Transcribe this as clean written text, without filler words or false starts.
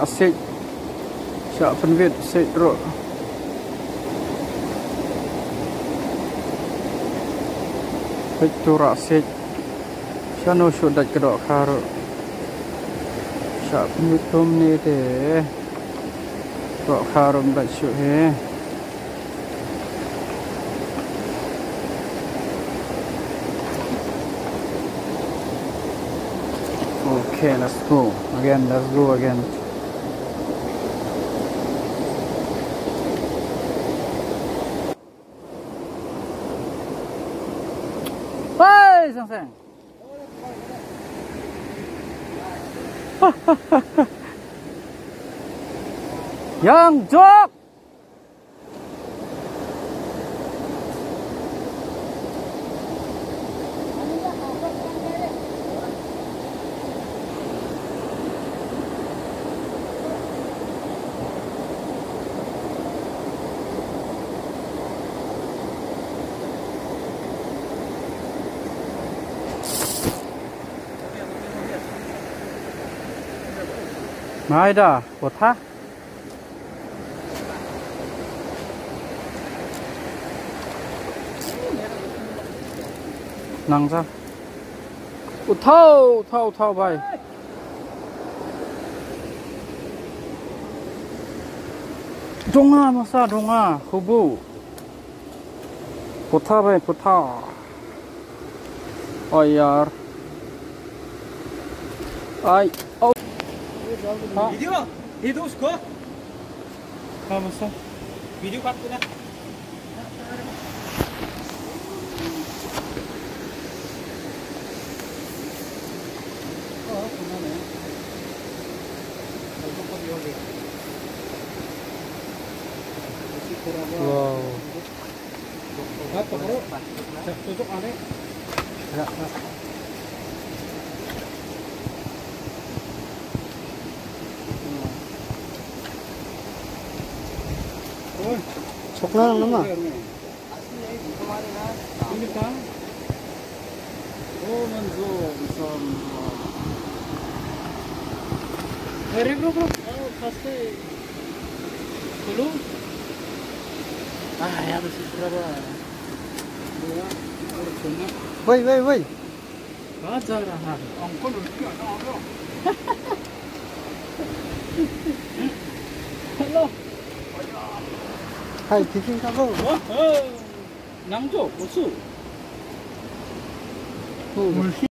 xịt chợ phân Việt xịt rồi Victoria xịt cho nó sụt đặt cái đó khá rồi chợ phân Việt tôm này để đó khá rồi đặt sụt he Okay, let's go again. Hey, sang. Yang Jok. Mai dah, kota. Nang sao? Thâu bay. Donga masa donga, kubu. Kota bay, kota. Oh yaar. Ay, oh. Video दे दो उसको हाँ मसा वीडियो काट दो ना wow हाँ पकड़ो चुचुक आने Sokna lang naman. Ini kan? Oh, manzo, bisam. Heri bro. Oh, pasti. Dulu. Ya bersih berapa? Dua, tiga. Woi. Baca lah. Angkon udah ada. Hello. Hai, tiffin ka ba? Nangjo, musuh.